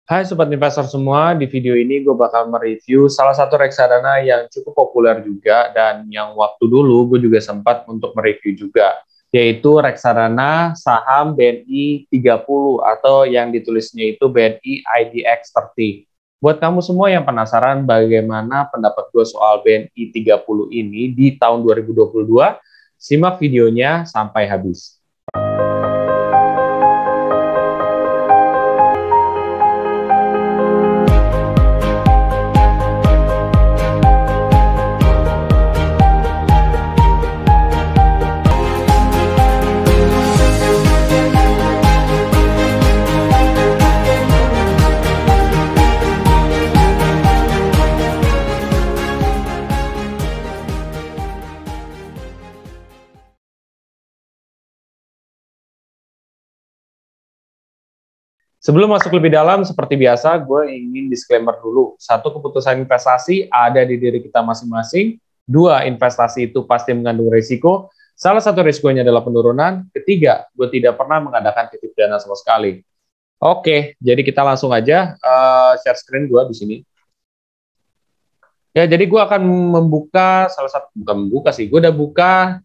Hai Sobat Investor semua, di video ini gue bakal mereview salah satu reksadana yang cukup populer juga dan yang waktu dulu gue juga sempat untuk mereview juga, yaitu reksadana saham BNI 30 atau yang ditulisnya itu BNI IDX 30. Buat kamu semua yang penasaran bagaimana pendapat gue soal BNI 30 ini di tahun 2022, simak videonya sampai habis. Sebelum masuk lebih dalam, seperti biasa, gue ingin disclaimer dulu. Satu, keputusan investasi ada di diri kita masing-masing. Dua, investasi itu pasti mengandung risiko. Salah satu risikonya adalah penurunan. Ketiga, gue tidak pernah mengadakan titip dana sama sekali. Oke, jadi kita langsung aja share screen gue di sini. Ya, jadi gue akan membuka salah satu, bukan membuka sih, gue udah buka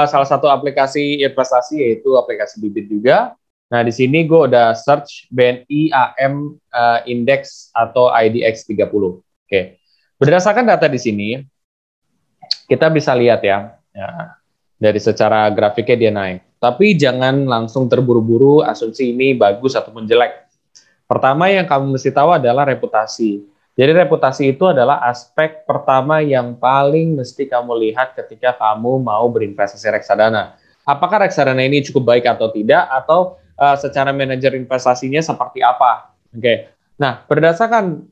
salah satu aplikasi investasi, yaitu aplikasi Bibit juga. Nah, di sini gue udah search BNI AM Index atau IDX 30. Oke. Berdasarkan data di sini, kita bisa lihat ya, dari secara grafiknya dia naik. Tapi jangan langsung terburu-buru asumsi ini bagus ataupun jelek. Pertama yang kamu mesti tahu adalah reputasi. Jadi reputasi itu adalah aspek pertama yang paling mesti kamu lihat ketika kamu mau berinvestasi reksadana. Apakah reksadana ini cukup baik atau tidak, atau secara manajer investasinya seperti apa? Oke. Nah, berdasarkan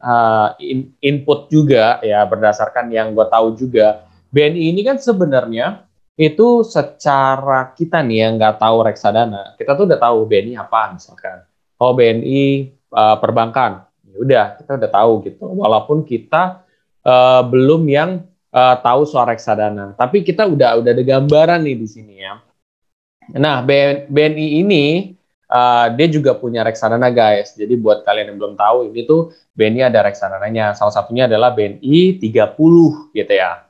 input juga ya, berdasarkan yang gue tahu juga, BNI ini kan sebenarnya itu secara kita nih yang nggak tahu reksadana, kita tuh udah tahu BNI apa misalkan. Oh, BNI perbankan, ya udah kita udah tahu gitu. Walaupun kita belum yang tahu soal reksadana, tapi kita udah ada gambaran nih di sini ya. Nah, BNI ini dia juga punya reksadana, guys. Jadi buat kalian yang belum tahu, ini tuh BNI ada reksadananya. Salah satunya adalah BNI 30 gitu ya.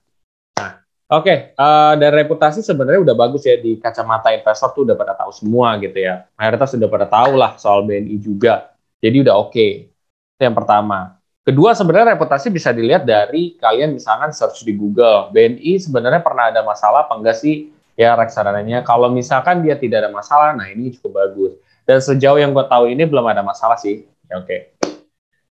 Nah, oke, dari reputasi sebenarnya udah bagus ya, di kacamata investor tuh udah pada tahu semua gitu ya. Mayoritas sudah pada tahu lah soal BNI juga. Jadi udah oke. Itu yang pertama. Kedua, sebenarnya reputasi bisa dilihat dari kalian misalkan search di Google. BNI sebenarnya pernah ada masalah apa enggak sih ya reksadananya? Kalau misalkan dia tidak ada masalah, nah ini cukup bagus. Dan sejauh yang gue tahu ini belum ada masalah sih. Ya, oke.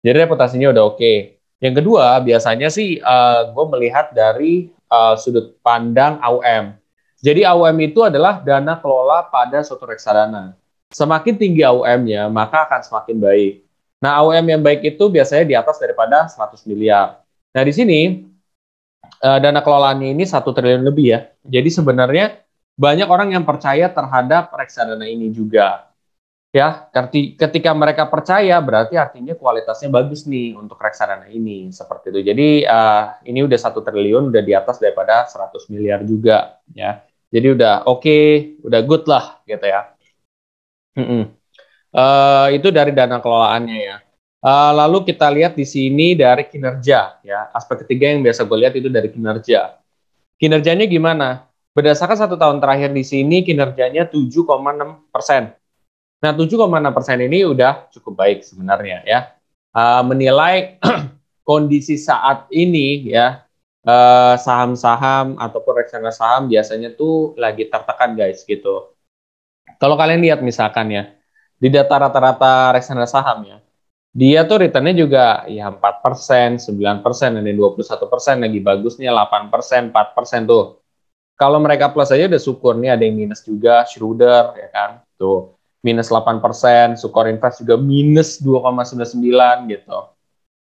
Jadi reputasinya udah oke. Yang kedua, biasanya sih gue melihat dari sudut pandang AUM. Jadi AUM itu adalah dana kelola pada suatu reksadana. Semakin tinggi AUM-nya, maka akan semakin baik. Nah, AUM yang baik itu biasanya di atas daripada 100 miliar. Nah, di sini dana kelolaannya ini 1 triliun lebih ya. Jadi sebenarnya banyak orang yang percaya terhadap reksadana ini juga. Ya, ketika mereka percaya berarti artinya kualitasnya bagus nih untuk reksadana ini, seperti itu. Jadi ini udah 1 triliun, udah di atas daripada 100 miliar juga ya. Jadi udah oke, udah good lah gitu ya. Itu dari dana kelolaannya ya. Lalu kita lihat di sini dari kinerja ya. Aspek ketiga yang biasa gue lihat itu dari kinerja. Kinerjanya gimana? Berdasarkan 1 tahun terakhir di sini kinerjanya 7,6%. Nah, 7,6% ini udah cukup baik sebenarnya ya. Menilai kondisi saat ini ya, saham-saham ataupun reksadana saham biasanya tuh lagi tertekan, guys, gitu. Kalau kalian lihat misalkan ya, di data rata-rata reksadana saham ya, dia tuh returnnya juga ya 4%, 9%, ada 21%, lagi bagusnya 8%, 4% tuh. Kalau mereka plus aja udah syukur, nih ada yang minus juga, Schroeder ya kan, tuh minus 8%, Sukor Invest juga minus 2,99 gitu.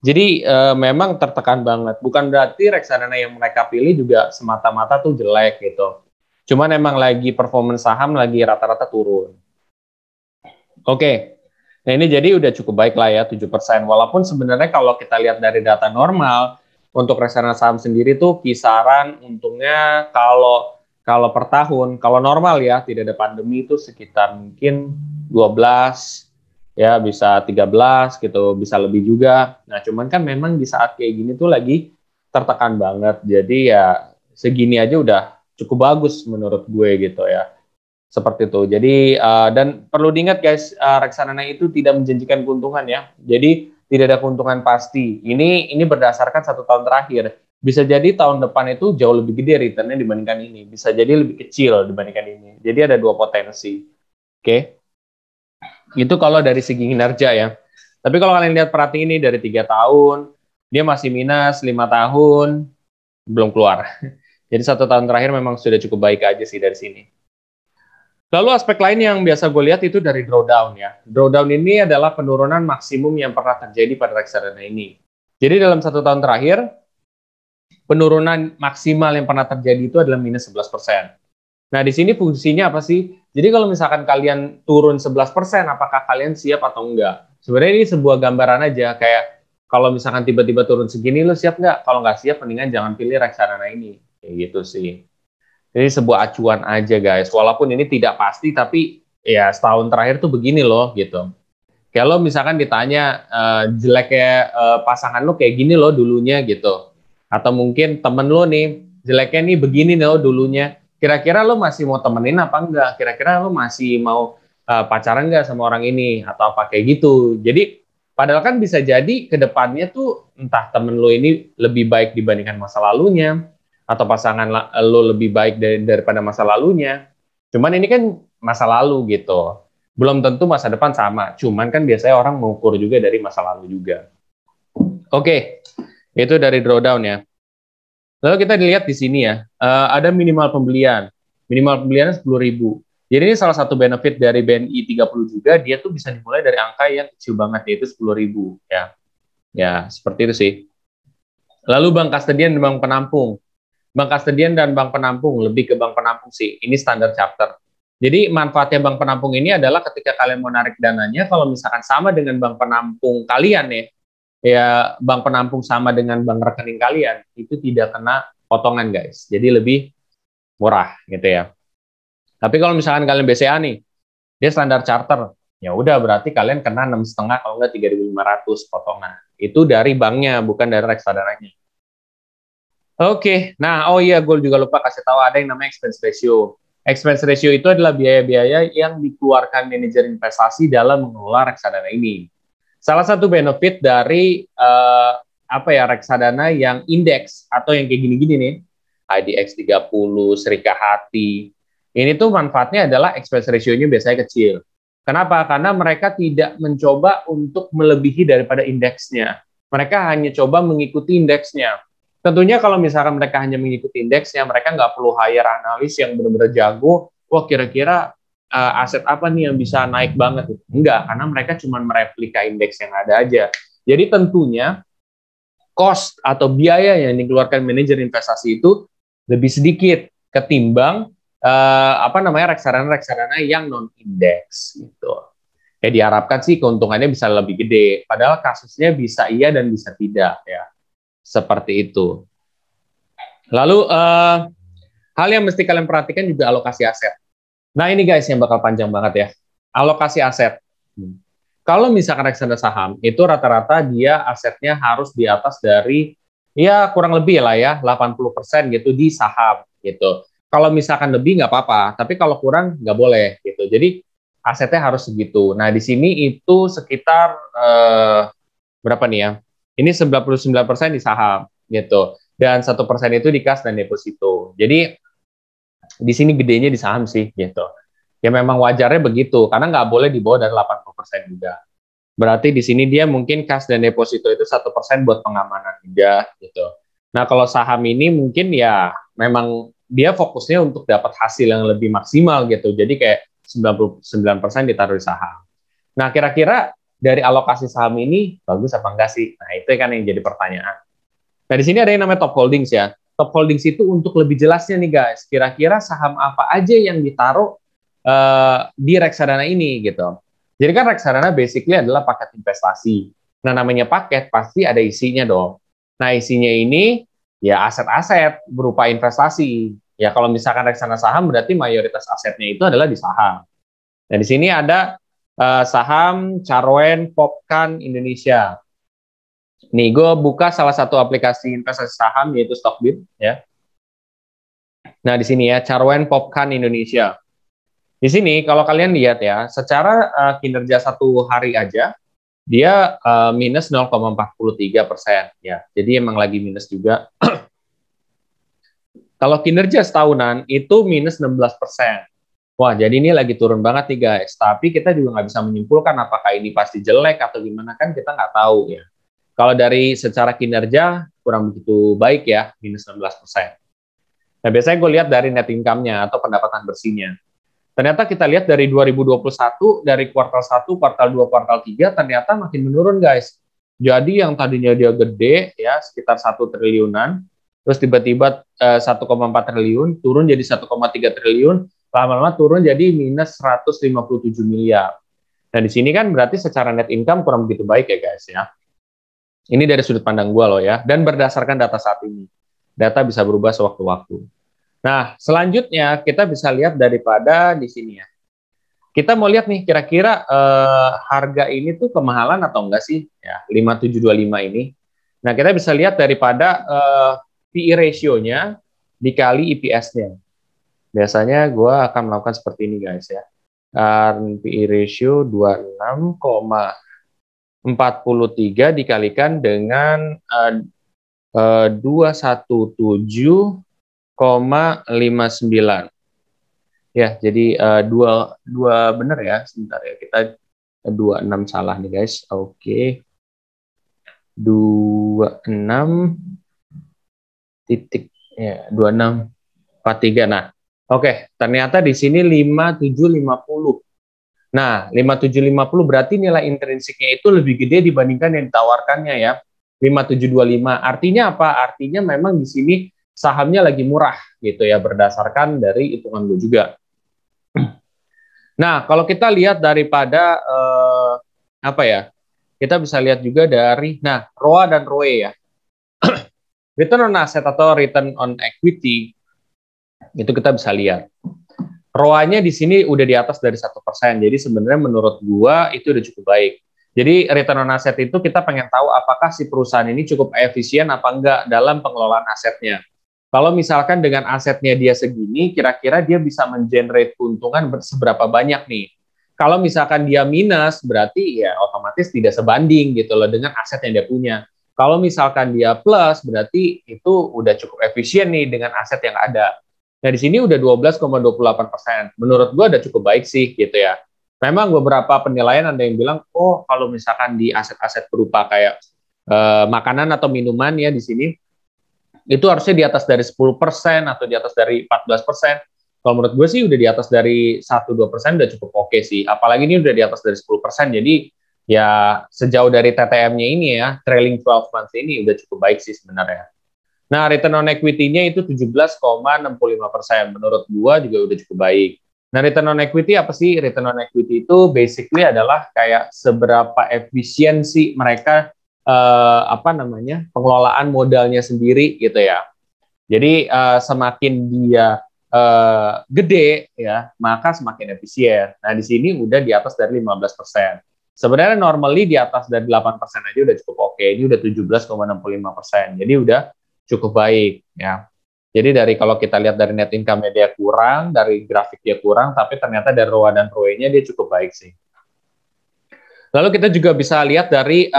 Jadi memang tertekan banget. Bukan berarti reksadana yang mereka pilih juga semata-mata tuh jelek gitu. Cuman emang lagi performance saham lagi rata-rata turun. Oke. Nah, ini jadi udah cukup baik lah ya, 7%. Walaupun sebenarnya kalau kita lihat dari data normal, untuk reksadana saham sendiri tuh kisaran untungnya kalau per tahun, kalau normal ya, tidak ada pandemi itu sekitar mungkin 12 ya bisa 13 gitu, bisa lebih juga. Nah, cuman kan memang di saat kayak gini tuh lagi tertekan banget. Jadi ya segini aja udah cukup bagus menurut gue gitu ya. Seperti itu. Jadi dan perlu diingat guys, reksadana itu tidak menjanjikan keuntungan ya. Jadi tidak ada keuntungan pasti. Ini berdasarkan 1 tahun terakhir. Bisa jadi tahun depan itu jauh lebih gede returnnya dibandingkan ini. Bisa jadi lebih kecil dibandingkan ini. Jadi ada dua potensi. Oke. Itu kalau dari segi kinerja ya. Tapi kalau kalian lihat perhati ini dari 3 tahun, dia masih minus, 5 tahun belum keluar. Jadi 1 tahun terakhir memang sudah cukup baik aja sih dari sini. Lalu aspek lain yang biasa gue lihat itu dari drawdown ya. Drawdown ini adalah penurunan maksimum yang pernah terjadi pada reksadana ini. Jadi dalam 1 tahun terakhir, penurunan maksimal yang pernah terjadi itu adalah minus 11%. Nah, di sini fungsinya apa sih? Jadi kalau misalkan kalian turun 11%, apakah kalian siap atau enggak? Sebenarnya ini sebuah gambaran aja, kayak kalau misalkan tiba-tiba turun segini, lo siap nggak? Kalau nggak siap, mendingan jangan pilih reksadana ini. Kayak gitu sih. Jadi sebuah acuan aja guys. Walaupun ini tidak pasti, tapi ya setahun terakhir tuh begini loh gitu. Kalau misalkan ditanya jeleknya pasangan lo kayak gini loh dulunya gitu. Atau mungkin temen lo nih, jeleknya nih begini loh dulunya. Kira-kira lo masih mau temenin apa enggak? Kira-kira lo masih mau pacaran enggak sama orang ini? Atau apa kayak gitu. Jadi padahal kan bisa jadi ke depannya tuh entah temen lo ini lebih baik dibandingkan masa lalunya, atau pasangan lo lebih baik daripada masa lalunya. Cuman ini kan masa lalu gitu. Belum tentu masa depan sama. Cuman kan biasanya orang mengukur juga dari masa lalu juga. Oke, itu dari drawdown ya. Lalu kita dilihat di sini ya, ada minimal pembelian. Minimal pembeliannya 10.000. Jadi ini salah satu benefit dari BNI 30 juga, dia tuh bisa dimulai dari angka yang kecil banget, yaitu 10.000 ya. Ya, seperti itu sih. Lalu bank kastedian dan bank penampung. Bank kastedian dan bank penampung, lebih ke bank penampung sih. Ini standar charter. Jadi manfaatnya bank penampung ini adalah ketika kalian mau narik dananya, kalau misalkan sama dengan bank penampung kalian ya bank penampung sama dengan bank rekening kalian, itu tidak kena potongan guys. Jadi lebih murah gitu ya. Tapi kalau misalkan kalian BCA nih, dia standar charter, ya udah berarti kalian kena 6,5 kalau nggak 3.500 potongan. Itu dari banknya, bukan dari reksadananya. Oke, nah oh iya gue juga lupa kasih tahu ada yang namanya expense ratio. Expense ratio itu adalah biaya-biaya yang dikeluarkan manajer investasi dalam mengelola reksadana ini. Salah satu benefit dari apa ya reksadana yang indeks atau yang kayak gini-gini nih, IDX 30, Serikahati, ini tuh manfaatnya adalah expense ratio-nya biasanya kecil. Kenapa? Karena mereka tidak mencoba untuk melebihi daripada indeksnya. Mereka hanya coba mengikuti indeksnya. Tentunya kalau misalkan mereka hanya mengikuti indeksnya, mereka nggak perlu hire analis yang benar-benar jago. Wah, kira-kira aset apa nih yang bisa naik banget? Enggak, karena mereka cuma mereplika indeks yang ada aja. Jadi tentunya cost atau biaya yang dikeluarkan manajer investasi itu lebih sedikit ketimbang apa namanya reksadana-reksadana yang non indeks gitu. Ya diharapkan sih keuntungannya bisa lebih gede. Padahal kasusnya bisa iya dan bisa tidak ya. Seperti itu. Lalu hal yang mesti kalian perhatikan juga alokasi aset. Nah ini guys yang bakal panjang banget ya. Alokasi aset. Kalau misalkan reksadana saham, itu rata-rata dia asetnya harus di atas dari, ya kurang lebih lah ya, 80% gitu di saham gitu. Kalau misalkan lebih nggak apa-apa, tapi kalau kurang nggak boleh gitu. Jadi asetnya harus segitu. Nah di sini itu sekitar berapa nih ya? Ini 99% di saham gitu. Dan 1% itu di kas dan deposito. Jadi di sini gedenya di saham sih gitu. Ya memang wajarnya begitu, karena nggak boleh di bawah dari 80% juga. Berarti di sini dia mungkin kas dan deposito itu 1% buat pengamanan juga gitu. Nah kalau saham ini mungkin ya memang dia fokusnya untuk dapat hasil yang lebih maksimal gitu. Jadi kayak 99% ditaruh di saham. Nah kira-kira dari alokasi saham ini bagus apa enggak sih? Nah itu kan yang jadi pertanyaan. Nah di sini ada yang namanya top holdings ya. Top holdings itu untuk lebih jelasnya nih guys. Kira-kira saham apa aja yang ditaruh di reksadana ini gitu. Jadi kan reksadana basically adalah paket investasi. Nah namanya paket pasti ada isinya dong. Nah isinya ini ya aset-aset berupa investasi. Ya kalau misalkan reksadana saham berarti mayoritas asetnya itu adalah di saham. Nah di sini ada saham Carwen Popkan Indonesia. Nih, gue buka salah satu aplikasi investasi saham yaitu Stockbit ya. Nah, di sini ya Carwen Popkan Indonesia. Di sini kalau kalian lihat ya, secara kinerja satu hari aja dia minus 0,43% ya. Jadi emang lagi minus juga. Kalau kinerja setahunan itu minus 16%. Wah, jadi ini lagi turun banget nih guys. Tapi kita juga nggak bisa menyimpulkan apakah ini pasti jelek atau gimana, kan kita nggak tahu ya. Kalau dari secara kinerja kurang begitu baik ya, minus 16%. Nah, biasanya gue lihat dari net income-nya atau pendapatan bersihnya. Ternyata kita lihat dari 2021, dari kuartal 1, kuartal 2, kuartal 3, ternyata makin menurun guys. Jadi yang tadinya dia gede, ya sekitar 1 triliunan, terus tiba-tiba 1,4 triliun, turun jadi 1,3 triliun, lama-lama turun jadi minus 157 miliar. Nah di sini kan berarti secara net income kurang begitu baik ya guys ya. Ini dari sudut pandang gue loh ya, dan berdasarkan data saat ini. Data bisa berubah sewaktu-waktu. Nah, selanjutnya kita bisa lihat daripada di sini ya. Kita mau lihat nih kira-kira harga ini tuh kemahalan atau enggak sih ya 5725 ini. Nah, kita bisa lihat daripada PE ratio-nya dikali EPS-nya. Biasanya gue akan melakukan seperti ini guys ya. PE ratio 26,43 dikalikan dengan 217,59 ya, jadi dua benar ya, sebentar ya, kita 26 salah nih guys. Oke, 26 titik ya, 2643. Nah, oke, ternyata di sini 5750. Nah, 5750 berarti nilai intrinsiknya itu lebih gede dibandingkan yang ditawarkannya ya, 5725. Artinya apa? Artinya memang di sini sahamnya lagi murah gitu ya, berdasarkan dari hitungan gue juga. Nah, kalau kita lihat daripada apa ya, kita bisa lihat juga dari ROA dan ROE ya. Return on asset atau return on equity itu kita bisa lihat. ROA-nya di sini udah di atas dari 1%. Jadi sebenarnya menurut gua itu udah cukup baik. Jadi return on asset itu kita pengen tahu apakah si perusahaan ini cukup efisien apa enggak dalam pengelolaan asetnya. Kalau misalkan dengan asetnya dia segini, kira-kira dia bisa mengenerate keuntungan seberapa banyak nih. Kalau misalkan dia minus, berarti ya otomatis tidak sebanding gitu loh dengan aset yang dia punya. Kalau misalkan dia plus, berarti itu udah cukup efisien nih dengan aset yang ada. Nah, di sini udah 12,28%. Menurut gue udah cukup baik sih gitu ya. Memang beberapa penilaian ada yang bilang, oh kalau misalkan di aset-aset berupa kayak makanan atau minuman ya di sini, itu harusnya di atas dari 10% atau di atas dari 14%. Kalau menurut gue sih udah di atas dari 1-2% udah cukup oke sih. Apalagi ini udah di atas dari 10%, jadi ya sejauh dari TTM-nya ini ya, trailing 12 months ini udah cukup baik sih sebenarnya. Nah, return on equity-nya itu 17,65%. Menurut gue juga udah cukup baik. Nah, return on equity apa sih? Return on equity itu basically adalah kayak seberapa efisiensi mereka pengelolaan modalnya sendiri gitu ya. Jadi semakin dia gede ya, maka semakin efisien. Nah, di sini udah di atas dari 15%. Sebenarnya normally di atas dari 8% aja udah cukup oke. Ini udah 17,65%. Jadi udah cukup baik ya. Jadi dari kalau kita lihat dari net income dia kurang, dari grafik dia kurang, tapi ternyata dari ROA dan ROE-nya dia cukup baik sih. Lalu kita juga bisa lihat dari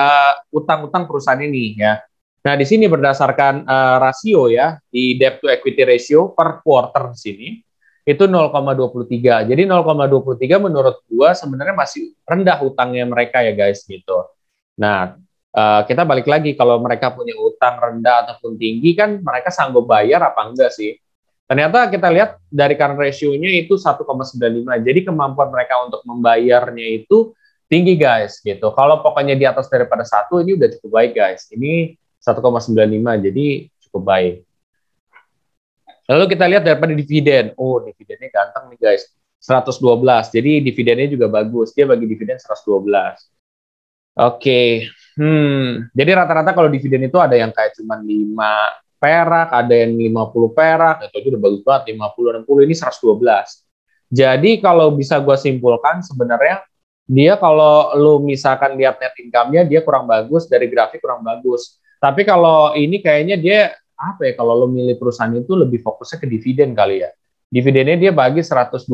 utang-utang perusahaan ini ya. Nah, di sini berdasarkan rasio ya, di debt to equity ratio per quarter di sini itu 0,23. Jadi 0,23 menurut gua sebenarnya masih rendah utangnya mereka ya guys gitu. Nah, kita balik lagi kalau mereka punya utang rendah ataupun tinggi kan mereka sanggup bayar apa enggak sih? Ternyata kita lihat dari current ratio-nya itu 1,95. Jadi kemampuan mereka untuk membayarnya itu tinggi guys gitu. Kalau pokoknya di atas daripada 1 ini udah cukup baik guys. Ini 1,95 jadi cukup baik. Lalu kita lihat daripada dividen. Oh, dividennya ganteng nih guys. 112. Jadi dividennya juga bagus. Dia bagi dividen 112. Oke. Jadi rata-rata kalau dividen itu ada yang kayak cuma 5 perak, ada yang 50 perak, itu aja udah bagus banget. 50, 60 ini 112. Jadi kalau bisa gue simpulkan sebenarnya dia kalau lu misalkan lihat net income-nya dia kurang bagus, dari grafik kurang bagus. Tapi kalau ini kayaknya dia apa ya, kalau lu milih perusahaan itu lebih fokusnya ke dividen kali ya. Dividennya dia bagi 112,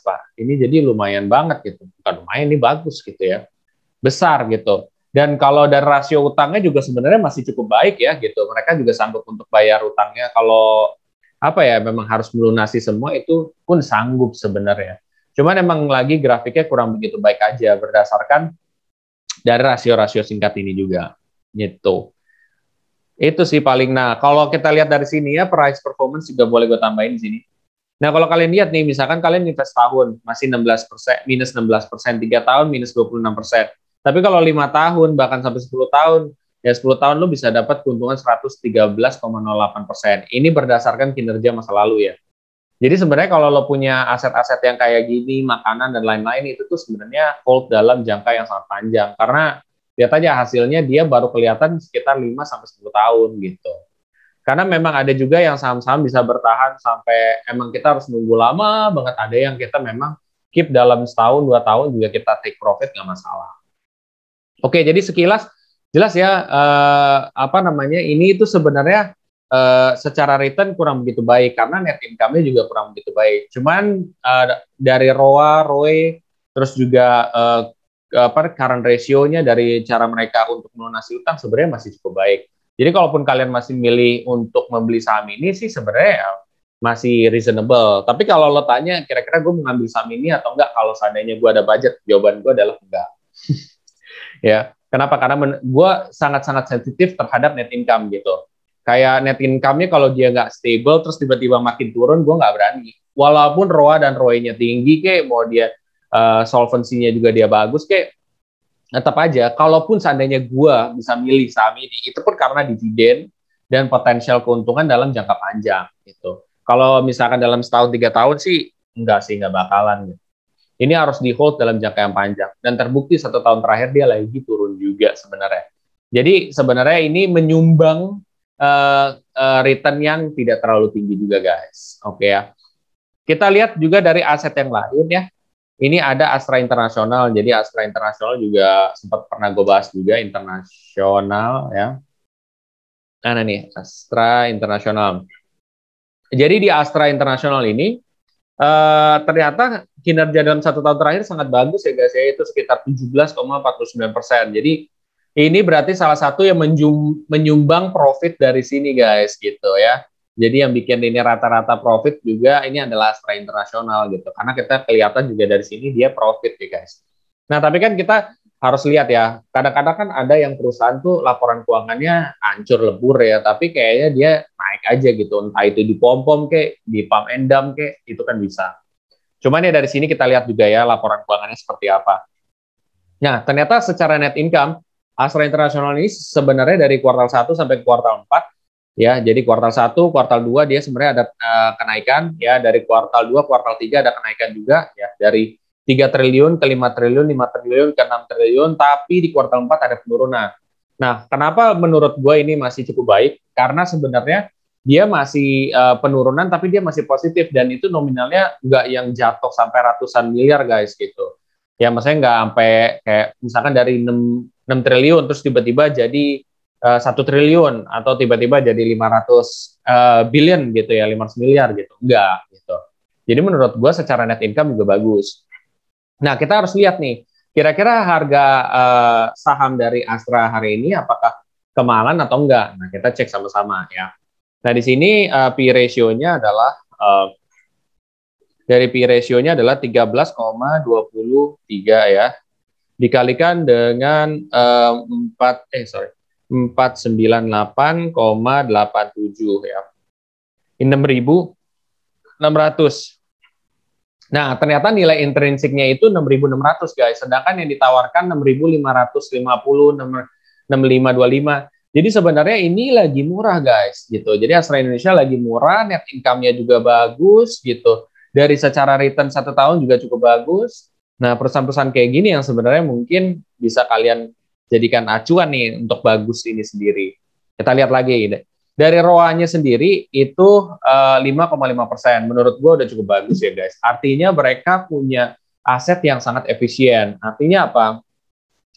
Pak. Ini jadi lumayan banget gitu. Bukan lumayan, ini bagus gitu ya. Besar gitu. Dan kalau dari rasio utangnya juga sebenarnya masih cukup baik ya gitu. Mereka juga sanggup untuk bayar utangnya. Kalau apa ya, memang harus melunasi semua itu pun sanggup sebenarnya. Cuman emang lagi grafiknya kurang begitu baik aja berdasarkan dari rasio-rasio singkat ini juga gitu. Itu sih paling. Nah, kalau kita lihat dari sini ya, price performance juga boleh gue tambahin di sini. Nah, kalau kalian lihat nih, misalkan kalian invest tahun masih 16%, minus 16%, 3 tahun minus 26%. Tapi kalau 5 tahun bahkan sampai 10 tahun, ya 10 tahun lu bisa dapat keuntungan 113,08%. Ini berdasarkan kinerja masa lalu ya. Jadi sebenarnya kalau lo punya aset-aset yang kayak gini, makanan dan lain-lain, itu tuh sebenarnya hold dalam jangka yang sangat panjang. Karena lihat aja hasilnya dia baru kelihatan sekitar 5-10 tahun gitu. Karena memang ada juga yang saham-saham bisa bertahan sampai emang kita harus nunggu lama banget. Ada yang kita memang keep dalam setahun, 2 tahun juga kita take profit nggak masalah. Oke, jadi sekilas jelas ya, apa namanya, ini itu sebenarnya secara return kurang begitu baik karena net income-nya juga kurang begitu baik. Cuman dari ROA, ROE, terus juga current ratio-nya dari cara mereka untuk melunasi utang sebenarnya masih cukup baik. Jadi kalaupun kalian masih milih untuk membeli saham ini sih sebenarnya masih reasonable. Tapi kalau lo tanya kira-kira gue mengambil saham ini atau enggak kalau seandainya gue ada budget, jawaban gue adalah enggak. Ya, kenapa? Karena gue sangat-sangat sensitif terhadap net income gitu. Kayak net income-nya kalau dia nggak stable, terus tiba-tiba makin turun, gue nggak berani. Walaupun ROA dan ROE-nya tinggi, kayak mau dia solvency-nya juga dia bagus, kayak tetap aja, kalaupun seandainya gue bisa milih saham ini, itu pun karena dividen dan potensial keuntungan dalam jangka panjang gitu. Kalau misalkan dalam setahun 3 tahun sih, nggak bakalan. Gitu. Ini harus di hold dalam jangka yang panjang. Dan terbukti 1 tahun terakhir dia lagi turun juga sebenarnya. Jadi sebenarnya ini menyumbang return yang tidak terlalu tinggi juga guys. Oke ya. Kita lihat juga dari aset yang lain ya. Ini ada Astra Internasional. Jadi Astra Internasional juga sempat pernah gue bahas juga, internasional ya. Nah nih Astra Internasional. Jadi di Astra Internasional ini ternyata kinerja dalam 1 tahun terakhir sangat bagus ya guys ya, itu sekitar 17,49%. Jadi ini berarti salah satu yang menyumbang profit dari sini guys gitu ya. Jadi yang bikin ini rata-rata profit juga ini adalah Astra Internasional gitu. Karena kita kelihatan juga dari sini dia profit ya guys. Nah tapi kan kita harus lihat ya, kadang-kadang kan ada yang perusahaan tuh laporan keuangannya hancur lebur ya, tapi kayaknya dia naik aja gitu, entah itu di pom-pom kek, di pump and dump kek, itu kan bisa. Cuman ya dari sini kita lihat juga ya laporan keuangannya seperti apa. Nah ternyata secara net income, Astra Internasional ini sebenarnya dari kuartal 1 sampai kuartal 4, ya, jadi kuartal 1, kuartal 2 dia sebenarnya ada kenaikan, ya, dari kuartal 2, kuartal 3 ada kenaikan juga, ya, dari 3 triliun ke 5 triliun, 5 triliun ke 6 triliun, tapi di kuartal 4 ada penurunan. Nah, kenapa menurut gue ini masih cukup baik? Karena sebenarnya dia masih penurunan, tapi dia masih positif, dan itu nominalnya nggak yang jatuh sampai ratusan miliar, guys, gitu. Ya, maksudnya nggak sampai kayak misalkan dari 6 triliun, terus tiba-tiba jadi 1 triliun atau tiba-tiba jadi 500 billion gitu ya, 500 miliar gitu. Enggak gitu. Jadi menurut gue secara net income juga bagus. Nah, kita harus lihat nih, kira-kira harga saham dari Astra hari ini apakah kemahalan atau enggak. Nah, kita cek sama-sama ya. Nah, di sini P ratio-nya adalah dari P ratio-nya adalah 13,23 ya. Dikalikan dengan 498,87 ya. 6.600. Nah, ternyata nilai intrinsiknya itu 6.600 guys, sedangkan yang ditawarkan 6.550, 6.525. Jadi sebenarnya ini lagi murah guys gitu. Jadi Astra Indonesia lagi murah, net income-nya juga bagus gitu. Dari secara return 1 tahun juga cukup bagus. Nah, perusahaan-perusahaan kayak gini yang sebenarnya mungkin bisa kalian jadikan acuan nih untuk bagus ini sendiri. Kita lihat lagi. Dari ROA-nya sendiri itu 5,5%. Menurut gue udah cukup bagus ya guys. Artinya mereka punya aset yang sangat efisien. Artinya apa?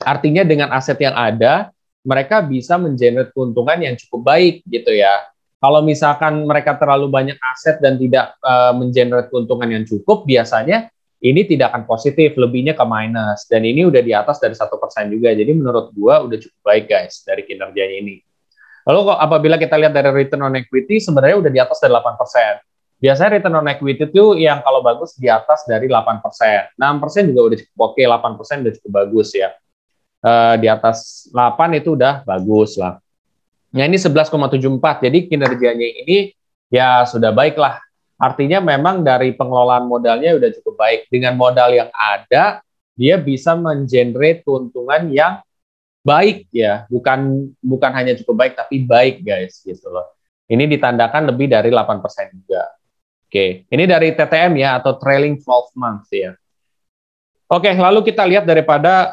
Artinya dengan aset yang ada, mereka bisa mengenerate keuntungan yang cukup baik gitu ya. Kalau misalkan mereka terlalu banyak aset dan tidak mengenerate keuntungan yang cukup, biasanya ini tidak akan positif, lebihnya ke minus. Dan ini udah di atas dari 1% juga. Jadi menurut gua udah cukup baik guys dari kinerjanya ini. Lalu kok apabila kita lihat dari return on equity, sebenarnya udah di atas dari 8%. Biasanya return on equity itu yang kalau bagus di atas dari 8%. 6% juga udah cukup oke, 8% udah cukup bagus ya. Di atas 8 itu udah bagus lah. Nah ini 11,74, jadi kinerjanya ini ya sudah baik lah. Artinya memang dari pengelolaan modalnya udah cukup baik. Dengan modal yang ada, dia bisa mengenerate keuntungan yang baik ya, bukan hanya cukup baik tapi baik guys gitu loh. Ini ditandakan lebih dari 8% juga. Oke, ini dari TTM ya atau trailing 12 months ya. Oke, lalu kita lihat daripada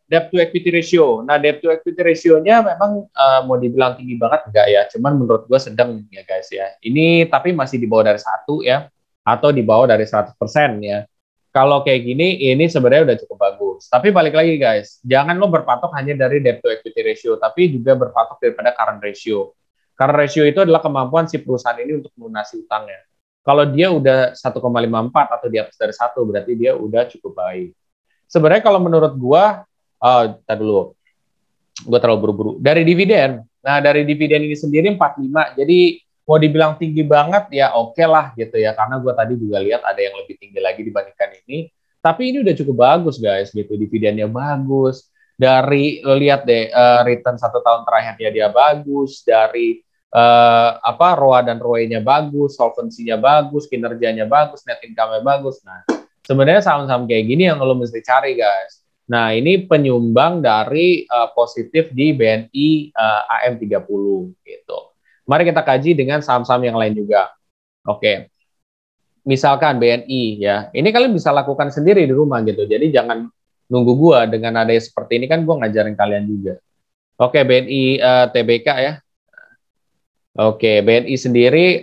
debt to equity ratio. Nah, debt to equity ratio-nya memang mau dibilang tinggi banget enggak ya, cuman menurut gue sedang ya guys ya. Ini tapi masih di bawah dari 1 ya, atau di bawah dari 100% ya. Kalau kayak gini, ini sebenarnya udah cukup bagus. Tapi balik lagi guys, jangan lo berpatok hanya dari debt to equity ratio, tapi juga berpatok daripada current ratio. Current ratio itu adalah kemampuan si perusahaan ini untuk melunasi utangnya. Kalau dia udah 1,54 atau di atas dari 1, berarti dia udah cukup baik. Sebenarnya kalau menurut gua, tadi dulu, gua terlalu buru-buru. Dari dividen, nah dari dividen ini sendiri 45, jadi mau dibilang tinggi banget ya oke lah gitu ya, karena gua tadi juga lihat ada yang lebih tinggi lagi dibandingkan ini. Tapi ini udah cukup bagus guys, gitu dividennya bagus. Dari lo lihat deh return 1 tahun terakhirnya dia bagus, dari ROA dan ROE-nya bagus, solvensinya bagus, kinerjanya bagus, net income-nya bagus. Nah, sebenarnya saham-saham kayak gini yang lo mesti cari, guys. Nah, ini penyumbang dari positif di BNI AM30 gitu. Mari kita kaji dengan saham-saham yang lain juga. Oke. Misalkan BNI ya. Ini kalian bisa lakukan sendiri di rumah gitu. Jadi jangan nunggu gua dengan adanya seperti ini kan gua ngajarin kalian juga. Oke, BNI TBK ya. Oke, BNI sendiri,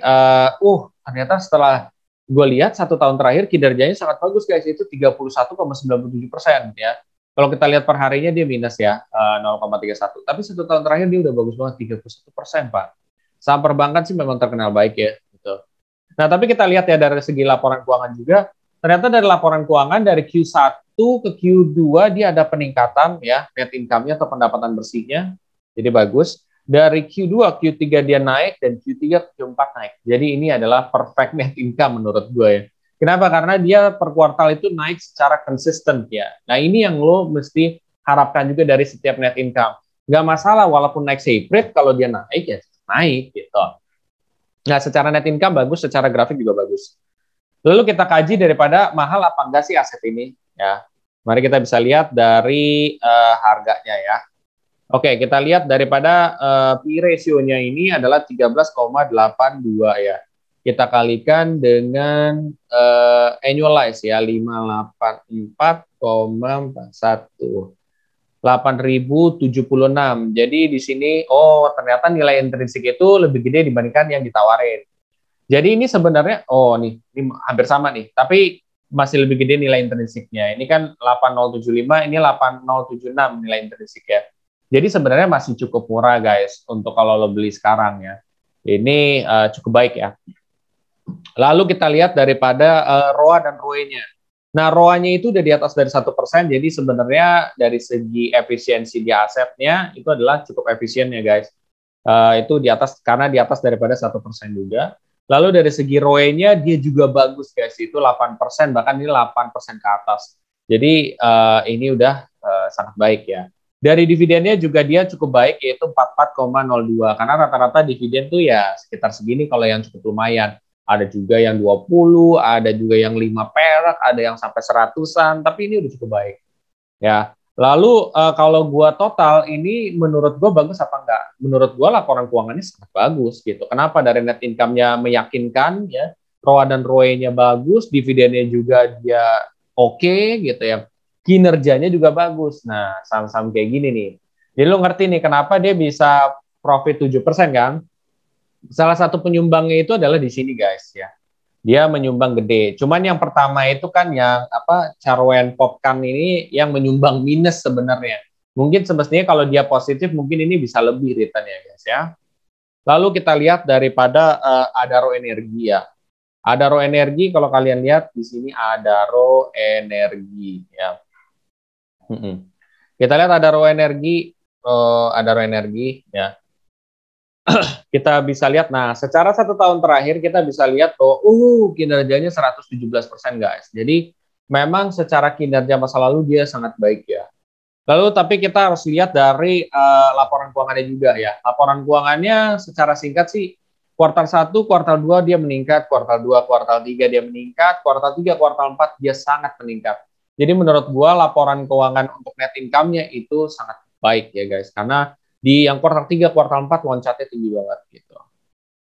ternyata setelah gue lihat 1 tahun terakhir kinerjanya sangat bagus guys, itu 31,97% ya. Kalau kita lihat per harinya dia minus ya, 0,31. Tapi 1 tahun terakhir dia udah bagus banget, 31%, Pak. Saham perbankan sih memang terkenal baik ya. Gitu. Nah, tapi kita lihat ya dari segi laporan keuangan juga, ternyata dari laporan keuangan dari Q1 ke Q2 dia ada peningkatan ya, net income-nya atau pendapatan bersihnya, jadi bagus. Dari Q2, Q3 dia naik, dan Q3, Q4 naik. Jadi ini adalah perfect net income menurut gue ya. Kenapa? Karena dia per kuartal itu naik secara konsisten ya. Nah ini yang lo mesti harapkan juga dari setiap net income. Nggak masalah walaupun naik separate, kalau dia naik ya naik gitu. Nah secara net income bagus, secara grafik juga bagus. Lalu kita kaji daripada mahal apa enggak sih aset ini ya. Mari kita bisa lihat dari harganya ya. Oke, kita lihat daripada P ratio-nya ini adalah 13,82 ya. Kita kalikan dengan annualize ya, 584,41. 8.076. Jadi di sini, ternyata nilai intrinsik itu lebih gede dibandingkan yang ditawarin. Jadi ini sebenarnya, ini hampir sama nih, tapi masih lebih gede nilai intrinsiknya. Ini kan 8075, ini 8076 nilai intrinsik ya. Jadi sebenarnya masih cukup murah guys untuk kalau lo beli sekarang ya. Ini cukup baik ya. Lalu kita lihat daripada ROA dan ROE-nya. Nah ROA-nya itu udah di atas dari 1%, jadi sebenarnya dari segi efisiensi di asetnya itu adalah cukup efisien ya guys. Itu di atas, karena di atas daripada 1% juga. Lalu dari segi ROE-nya dia juga bagus guys, itu 8%, bahkan ini 8% ke atas. Jadi ini udah sangat baik ya. Dari dividennya juga dia cukup baik, yaitu 44,02. Karena rata-rata dividen tuh ya sekitar segini kalau yang cukup lumayan. Ada juga yang 20, ada juga yang 5 perak, ada yang sampai 100-an, tapi ini udah cukup baik. Ya. Lalu kalau gua total, ini menurut gua bagus apa enggak? Menurut gua laporan keuangannya sangat bagus gitu. Kenapa? Dari net income-nya meyakinkan, ya. ROA dan ROE-nya bagus, dividennya juga dia oke gitu ya. Kinerjanya juga bagus. Nah, saham-saham kayak gini nih. Jadi lo ngerti nih kenapa dia bisa profit 7% kan? Salah satu penyumbangnya itu adalah di sini guys ya. dia menyumbang gede. Cuman yang pertama itu kan yang apa, Charwen Popkan ini yang menyumbang minus sebenarnya. Mungkin semestinya kalau dia positif mungkin ini bisa lebih return ya guys ya. Lalu kita lihat daripada Adaro Energi ya. Adaro Energi kalau kalian lihat di sini Adaro Energi ya. Kita lihat Adaro Energi, Adaro Energi ya. Kita bisa lihat, nah secara 1 tahun terakhir kita bisa lihat bahwa kinerjanya 117% guys. Jadi memang secara kinerja masa lalu dia sangat baik ya. Lalu tapi kita harus lihat dari laporan keuangannya juga ya. Laporan keuangannya secara singkat sih, kuartal 1, kuartal 2 dia meningkat, kuartal 2, kuartal 3 dia meningkat, kuartal 3, kuartal 4 dia sangat meningkat. Jadi menurut gua laporan keuangan untuk net income-nya itu sangat baik ya guys. Karena di yang kuartal 3, kuartal 4 loncatnya tinggi banget gitu.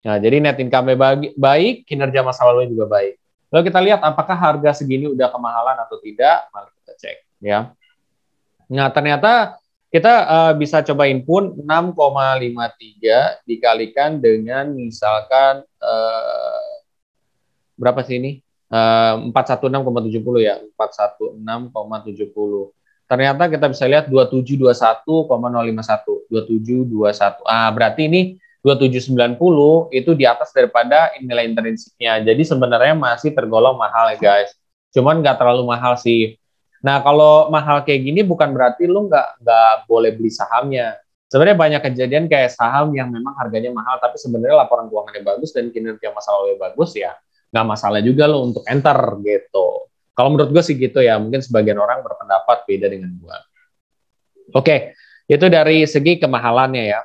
Nah, jadi net income-nya baik, kinerja masa lalu juga baik. Lalu kita lihat apakah harga segini udah kemahalan atau tidak, mari kita cek ya. Nah, ternyata kita bisa cobain pun 6,53 dikalikan dengan misalkan berapa sih ini? 416,70 ya, 416,70. Ternyata kita bisa lihat 2721,051, 2721. Berarti ini 2790 itu di atas daripada nilai intrinsiknya. Jadi sebenarnya masih tergolong mahal ya guys. Cuman nggak terlalu mahal sih. Nah, kalau mahal kayak gini bukan berarti lu nggak boleh beli sahamnya. Sebenarnya banyak kejadian kayak saham yang memang harganya mahal, tapi sebenarnya laporan keuangannya bagus dan kinerja masa lalu bagus ya, nggak masalah juga lo untuk enter gitu. Kalau menurut gue sih gitu ya, mungkin sebagian orang berpendapat beda dengan gue. Oke, itu dari segi kemahalannya ya.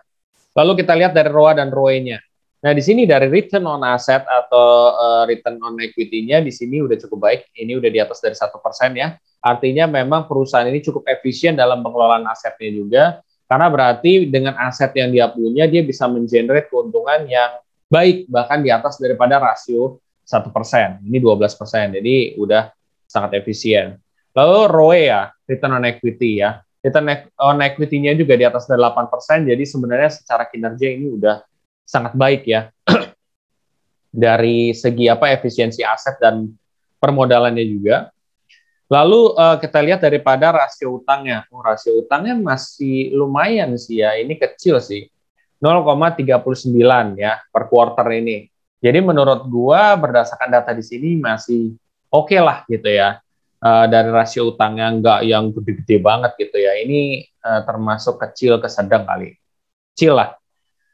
Lalu kita lihat dari ROA dan ROE-nya. Nah, di sini dari return on asset atau return on equity-nya di sini udah cukup baik. Ini udah di atas dari 1% ya. Artinya memang perusahaan ini cukup efisien dalam pengelolaan asetnya juga. Karena berarti dengan aset yang dia punya, dia bisa mengenerate keuntungan yang baik, bahkan di atas daripada rasio 1%. Ini 12%. Jadi udah sangat efisien. Lalu ROE ya, return on equity ya. Return on equity-nya juga di atas dari 8%. Jadi sebenarnya secara kinerja ini udah sangat baik ya. Dari segi efisiensi aset dan permodalannya juga. Lalu kita lihat daripada rasio utangnya. Rasio utangnya masih lumayan sih ya. Ini kecil sih. 0,39 ya per quarter ini. Jadi menurut gua berdasarkan data di sini masih oke lah gitu ya. Dari rasio utangnya nggak yang gede-gede banget gitu ya. Ini termasuk kecil ke sedang kali. Kecil lah.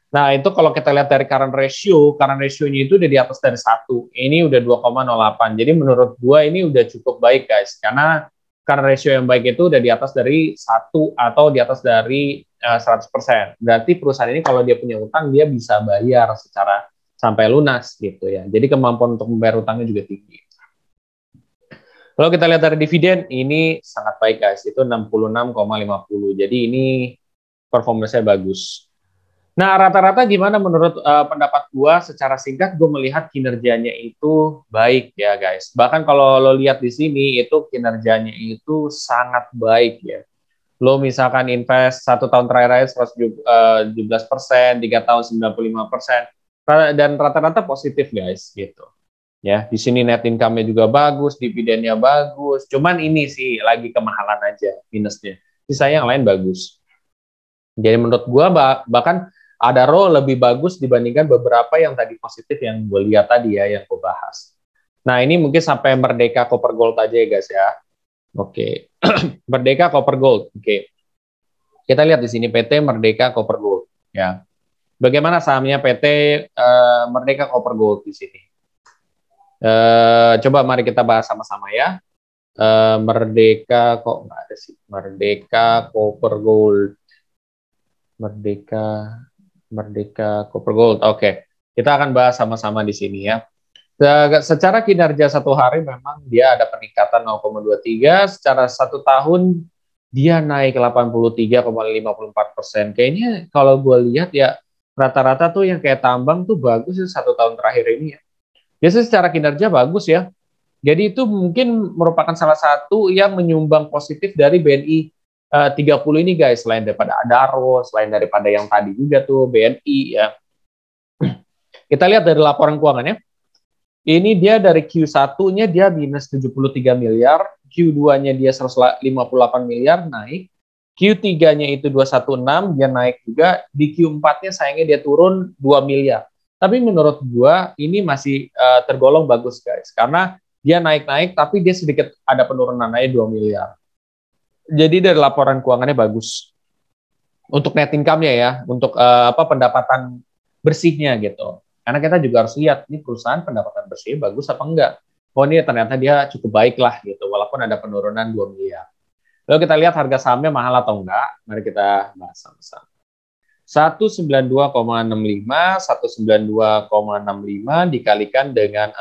Nah, itu kalau kita lihat dari current ratio-nya itu udah di atas dari 1. Ini udah 2,08. Jadi menurut gua ini udah cukup baik guys. Karena current ratio yang baik itu udah di atas dari 1 atau di atas dari 100%. Berarti perusahaan ini kalau dia punya utang, dia bisa bayar secara sampai lunas gitu ya. Jadi kemampuan untuk membayar utangnya juga tinggi. Kalau kita lihat dari dividen, ini sangat baik guys. Itu 66,50. Jadi ini performanya bagus. Nah, rata-rata gimana menurut pendapat gua? Secara singkat, gue melihat kinerjanya itu baik ya guys. Bahkan kalau lo lihat di sini, itu kinerjanya itu sangat baik ya. Lo misalkan invest 1 tahun terakhir 117%, 3 tahun 95%, dan rata-rata positif guys gitu. Ya, di sini net income-nya juga bagus, dividennya bagus. Cuman ini sih lagi kemahalan aja minusnya. Sisanya yang lain bagus. Jadi menurut gua bahkan Adaro lebih bagus dibandingkan beberapa yang tadi positif yang gue lihat tadi ya, yang gue bahas. Nah, ini mungkin sampai Merdeka Copper Gold aja ya guys ya. Oke. Merdeka Copper Gold. Oke. Kita lihat di sini PT Merdeka Copper Gold ya. Bagaimana sahamnya PT Merdeka Copper Gold di sini? Coba mari kita bahas sama-sama ya. Merdeka kok nggak ada sih? Merdeka Copper Gold. Merdeka Copper Gold. Oke. Kita akan bahas sama-sama di sini ya. Secara kinerja 1 hari memang dia ada peningkatan 0,23, secara 1 tahun dia naik 83,54%. Kayaknya kalau gue lihat ya rata-rata tuh yang kayak tambang tuh bagus ya 1 tahun terakhir ini ya. Biasanya secara kinerja bagus ya. Jadi itu mungkin merupakan salah satu yang menyumbang positif dari BNI 30 ini guys, selain daripada Adaro, selain daripada yang tadi juga tuh BNI ya. Kita lihat dari laporan keuangannya. Ini dia dari Q1-nya dia minus 73 miliar, Q2-nya dia 158 miliar naik, Q3-nya itu 216 dia naik juga, di Q4-nya sayangnya dia turun 2 miliar. Tapi menurut gua ini masih tergolong bagus guys, karena dia naik-naik tapi dia sedikit ada penurunan aja 2 miliar. Jadi dari laporan keuangannya bagus. Untuk net income-nya ya, untuk pendapatan bersihnya gitu. Karena kita juga harus lihat ini perusahaan pendapatan bersihnya bagus apa enggak. Oh ini ternyata dia cukup baik lah gitu, walaupun ada penurunan 2 miliar. Lalu kita lihat harga sahamnya mahal atau enggak. Mari kita bahas sama-sama. 192,65, 192,65 dikalikan dengan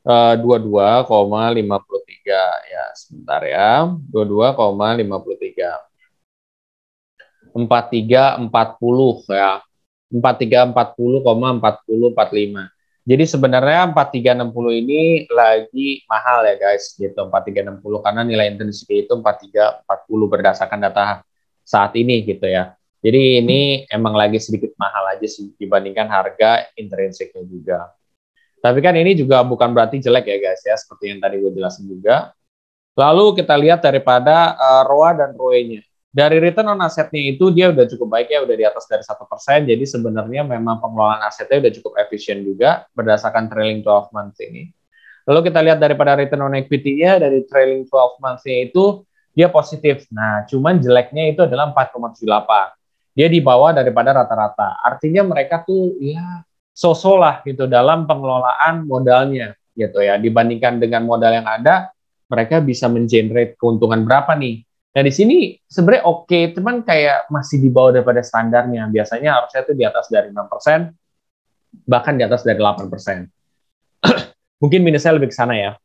22,53 ya, sebentar ya. 22,53. 4340 ya. 4340,4045. Jadi sebenarnya 4360 ini lagi mahal ya guys gitu, 4360 karena nilai intrinsik itu 4340 berdasarkan data saat ini gitu ya. Jadi ini emang lagi sedikit mahal aja sih dibandingkan harga intrinsiknya juga. Tapi kan ini juga bukan berarti jelek ya guys ya, seperti yang tadi gue jelasin juga. Lalu kita lihat daripada ROA dan ROE-nya. Dari return on asetnya itu dia udah cukup baik ya, udah di atas dari 1%. Jadi sebenarnya memang pengelolaan asetnya udah cukup efisien juga berdasarkan trailing 12 months ini. Lalu kita lihat daripada return on equity-nya dari trailing 12 months-nya itu dia positif. Nah, cuman jeleknya itu adalah 4,78. Dia di bawah daripada rata-rata. Artinya mereka tuh ya so-so lah gitu dalam pengelolaan modalnya gitu ya. Dibandingkan dengan modal yang ada, mereka bisa mengenerate keuntungan berapa nih. Nah, di sini sebenarnya oke, cuman kayak masih di bawah daripada standarnya. Biasanya harusnya itu di atas dari 6%, bahkan di atas dari 8%. Mungkin minusnya lebih ke sana ya.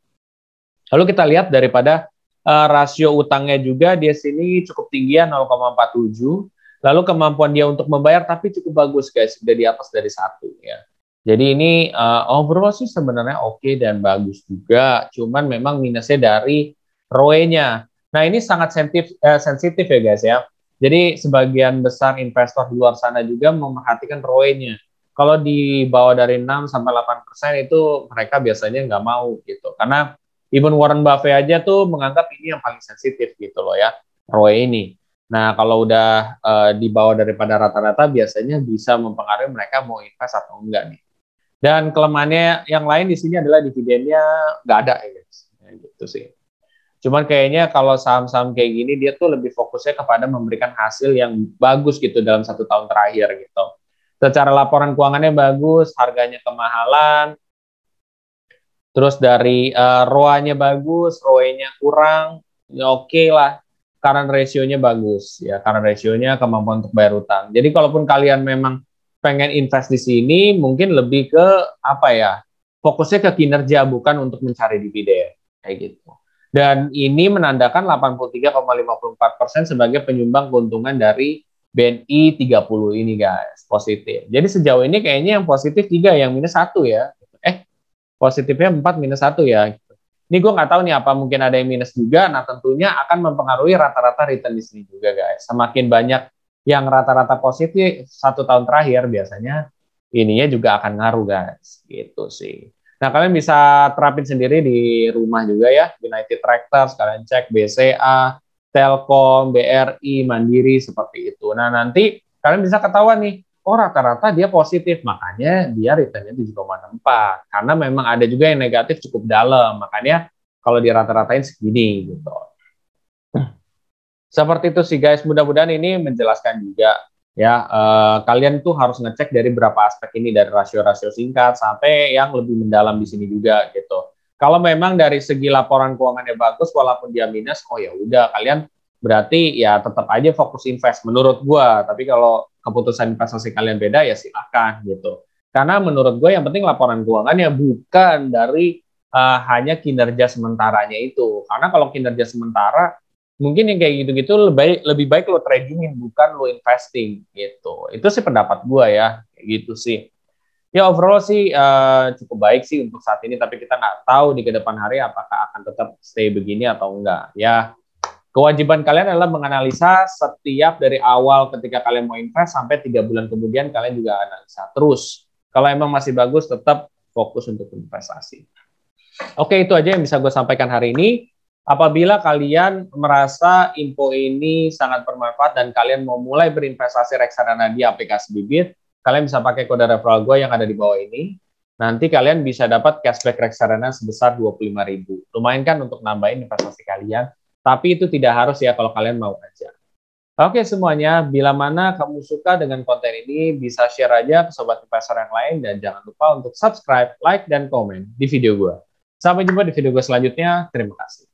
Lalu kita lihat daripada rasio utangnya juga, dia sini cukup tinggi ya, 0,47. Lalu kemampuan dia untuk membayar tapi cukup bagus guys, sudah di atas dari 1 ya. Jadi ini overall sih sebenarnya oke dan bagus juga, cuman memang minusnya dari ROE-nya. Nah, ini sangat sensitif ya guys ya. Jadi sebagian besar investor di luar sana juga memperhatikan ROE-nya. Kalau di bawah dari 6 sampai 8% itu mereka biasanya nggak mau gitu. Karena even Warren Buffett aja tuh menganggap ini yang paling sensitif gitu loh ya, ROE ini. Nah, kalau udah di bawah daripada rata-rata biasanya bisa mempengaruhi mereka mau invest atau enggak nih. Dan kelemahannya yang lain di sini adalah dividennya nggak ada ya guys. Ya, gitu sih. Cuman kayaknya kalau saham-saham kayak gini dia tuh lebih fokusnya kepada memberikan hasil yang bagus gitu dalam 1 tahun terakhir gitu. Secara laporan keuangannya bagus, harganya kemahalan, terus dari ROA-nya bagus, ROE-nya kurang, ya oke lah. Current ratio-nya bagus ya, current ratio-nya kemampuan untuk bayar utang. Jadi kalaupun kalian memang pengen invest di sini, mungkin lebih ke apa ya? Fokusnya ke kinerja bukan untuk mencari dividen kayak gitu. Dan ini menandakan 83,54% sebagai penyumbang keuntungan dari BNI 30 ini guys, positif. Jadi sejauh ini kayaknya yang positif 3, yang minus 1 ya. Positifnya 4, minus 1 ya. Ini gue nggak tahu nih apa mungkin ada yang minus juga, nah tentunya akan mempengaruhi rata-rata return di sini juga guys. Semakin banyak yang rata-rata positif 1 tahun terakhir, biasanya ininya juga akan ngaruh guys, gitu sih. Nah, kalian bisa terapin sendiri di rumah juga ya. United Tractors, kalian cek BCA, Telkom, BRI, Mandiri, seperti itu. Nah, nanti kalian bisa ketahuan nih, oh rata-rata dia positif, makanya dia returnnya 7,64. Karena memang ada juga yang negatif cukup dalam, makanya kalau di rata-ratain segini gitu. Seperti itu sih guys, mudah-mudahan ini menjelaskan juga. Ya, kalian tuh harus ngecek dari berapa aspek ini, dari rasio-rasio singkat sampai yang lebih mendalam di sini juga gitu. Kalau memang dari segi laporan keuangannya bagus walaupun dia minus, oh ya udah kalian berarti ya tetap aja fokus invest menurut gua. Tapi kalau keputusan investasi kalian beda ya silakan gitu. Karena menurut gue yang penting laporan keuangannya bukan dari hanya kinerja sementaranya itu. Karena kalau kinerja sementara mungkin yang kayak gitu-gitu lebih baik lo tradingin bukan lo investing gitu. Itu sih pendapat gue ya, kayak gitu sih. Ya overall sih cukup baik sih untuk saat ini, tapi kita nggak tahu di kedepan hari apakah akan tetap stay begini atau enggak. Ya kewajiban kalian adalah menganalisa setiap dari awal ketika kalian mau invest sampai 3 bulan kemudian kalian juga analisa terus. Kalau emang masih bagus tetap fokus untuk investasi. Oke, itu aja yang bisa gue sampaikan hari ini. Apabila kalian merasa info ini sangat bermanfaat dan kalian mau mulai berinvestasi reksadana di aplikasi Bibit, kalian bisa pakai kode referral gue yang ada di bawah ini. Nanti kalian bisa dapat cashback reksadana sebesar 25.000. Lumayan kan untuk nambahin investasi kalian, tapi itu tidak harus ya kalau kalian mau aja. Oke semuanya, bila mana kamu suka dengan konten ini, bisa share aja ke sobat investor yang lain, dan jangan lupa untuk subscribe, like, dan komen di video gue. Sampai jumpa di video gue selanjutnya. Terima kasih.